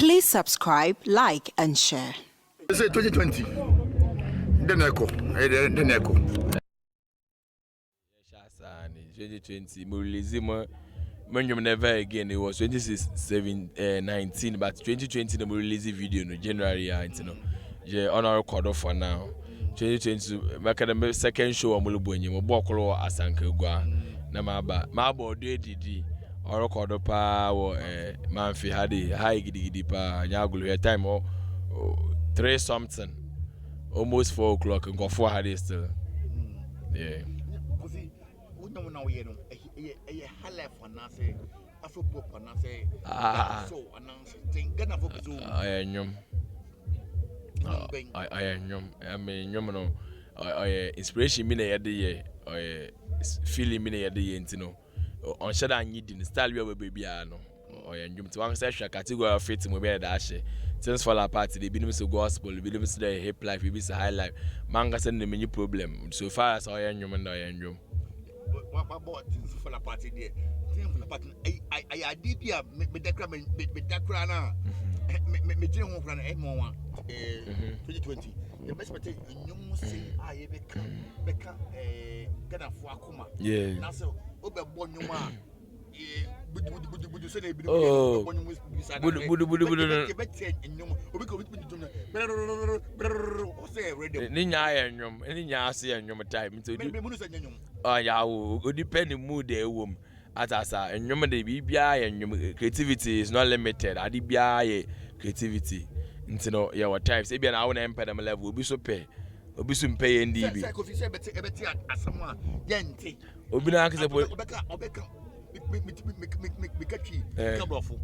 Please subscribe, like, and share. It's 2020. The Neko. 2020, we release him. Never again. It was 2019, but 2020 we release the video no January. Yeah, on our record for now. 2020, back at the second show on Mulubunyi, Mobokolo Asankagua. Mabo did or record power Manfi had a high giddy pa Yagulu time or 3 something, almost 4 o'clock, and go 4 had it still. Yeah. Inspiration me na yede ye feeling me na yede ye ntino on shada anyi di style we baby no ndwom to wan say hwa category of fit mo be da hye things fall apart they be so gospel be them so hip life be so high life manga say na many problem so far as ndwom na ndwom what about things fall apart there things fall apart I did be me dekra na me jin ho fra na mo 2020 the best part nyum say aye beka Ghana fo akoma yeah na so obebo nyum a budu say na bi ni nya nyum ni nya ase nyum time so ya wo depend mood e wom atasa nyum de bibia ya nyum creativity is not limited adi bia ye creativity ntino ya what types e bia na wo na empedam level obi so pe obi so mpe ye ndi bi Kofi say beti asama yente obi na akse obeka mikatwi kabrofo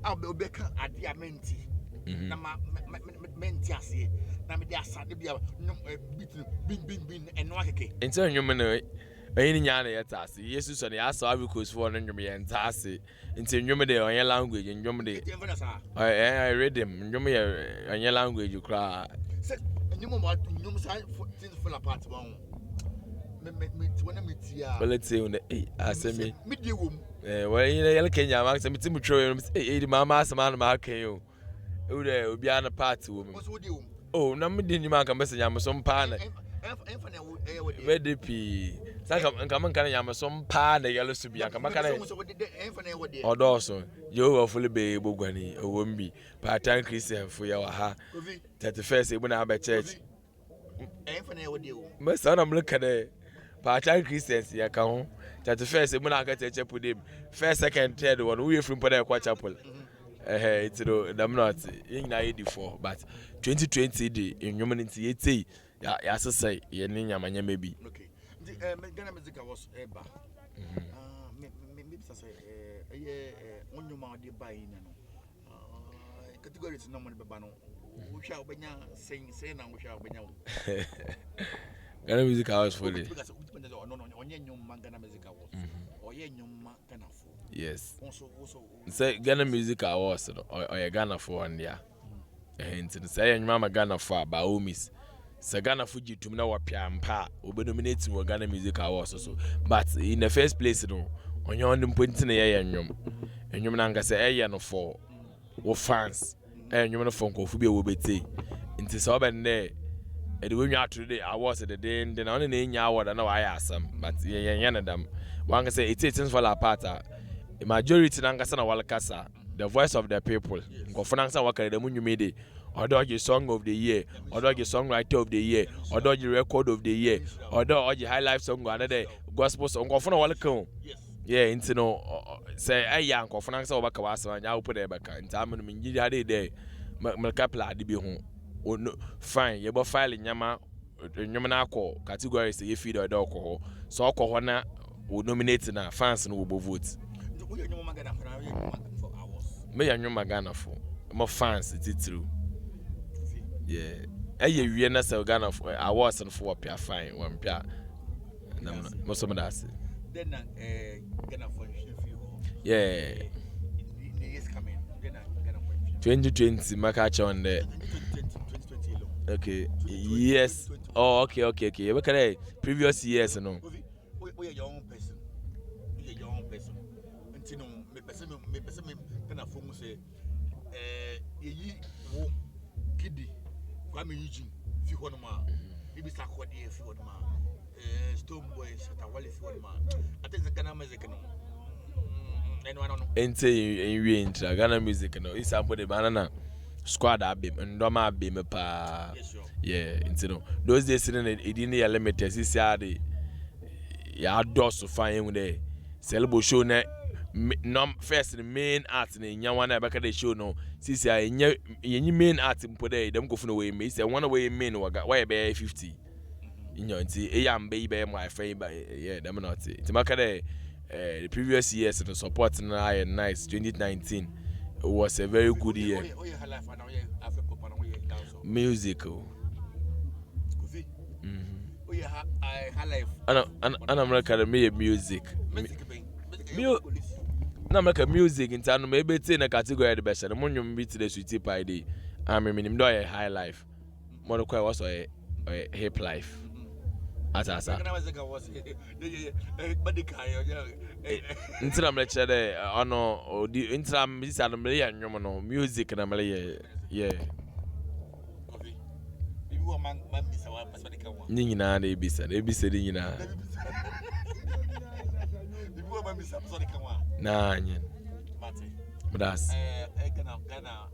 obeka adiamenti na menti ase na me de asade bia bin eno akeke enti nyum na any nya na yetase yesu so na ya so abicos for no nyum ye ntase enti nyum de onye language nyum de I read them nyum ye onye language kra nyum say things fall apart one me when me tia well let's say on the asemi me de wom well you know yele Kenya ma say me ti mutro di mama asema na ma kan yo e de obi an part wo me oh na me di nyuma kan message am so mpa na VDP saka nka kan yam so mpa na yele so bia kan kan odoso Jehovah fully be bogwani owombi part-time Christian for ya ha 31st e na ba church me sana mleka de part-time Christians ya ka ho 31st e na ka church put first second third one we from pada kwa chapel it's them not in na 84 but 2020 the enwom nti yeti ya sesai ye ni nyamanya mebi okay Ghana music was eba me say onyuma de buy no categories no mo beba no wo hwa obenya sen na wo hwa obenya Ghana music house for the no onye nyuma Ghana music house oye nyuma Ghana for yes say Ghana music house or Ghana for one ya nti say nyuma Ghana for ba omis say Ghana Fuji tum na wapia mpa obedominate wo Ghana music house so but in the first place no onye on point na ye nyum na nga say no for wo fans nyum no for Kofi bi wo beti nti say obenne e de wenwa today awards the day na on na nya award na wa ya asam but ye na dam one can say it things fall apart majority na ngasa na walkasa the voice of the people Kofi na ngasa wakare dem nwumede odoji song of the year odoji songwriter of the year odoji record of the year odoji high life song another gospel song Kofi na walkan yeah into no say aya Kofi na ngasa obaka wasama nya opo de beka ntamu minji ade de melkapla de bi ho fine you bo file nyama na akọ categories ye feed odo ko so okọ na wo nominate na fans no wo vote me ya nyuma Ghana for mo fans titru yeah aye wie na say Ghana for awards no for pia fine one pia na mo so me da say then Ghana for yeah 2020 maka on there okay yes oh okay you look at previous years no we are your own person until no me person me Ghana for say Ye wo kidi Kwame Eugene fi hɔ no ma bibi sakɔde fi hɔ no ma Stone Boy Shatawale fi hɔ no ma I think the Ghana music no ente enwie ntra Ghana music no isample de banana squad abim ndoma abim pa yeah into no those days in it didn't limited this year ya dos fine with the celebo show na first the main art na nya one na baka the show no this year nya main art mpo there dem go fun away me say one away main why be 50 nti e ya mbe be my friend yeah dem not it maka the previous years the support na nice 2019 it was a very good year musical ana America the music na America music in town maybe it's in a category the best and monum beat the sweetie pie day I mean him do a high life more quite also a hip life atasa intra mleche de ono odi intra misa no mle ya nwom no music na mle yeah ni nyina na ebisa di nyina na anya bras Ghana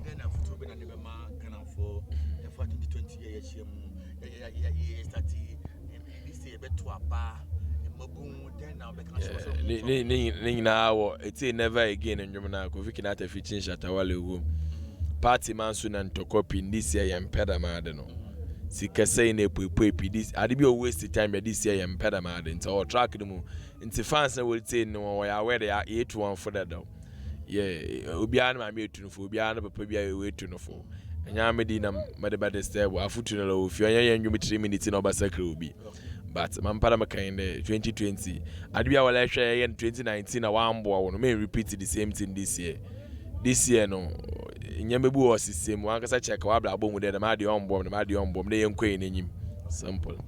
then I photo be na never ma Ghana for 2020 year starting this year beto aba mabun then now be can ni na wo it's never again ndwom na Kofi Kinaata featuring Shatawale wo party man so na ntokopi this year yempeda ma de no sika say na epuepi this ade bi o waste time this year yempeda ma de nti o track no mu nti fans na will say no we are where they are 8-1 for that though yeah obiara na me etu no fo obiara na papa bia we etu no fo anya me na mede bade step afutu no lo fi anya ndwom 3 minutes na obasakra obi but mampara makan de 2020 ade bia wala hwe ye 2019 na wamboa wo no me repeat the same thing this year no nyamebu o system wan kasa check wa bla bomu de ma de on bom na ye nkwen n'enyim simple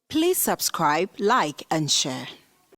Please subscribe, like, and share.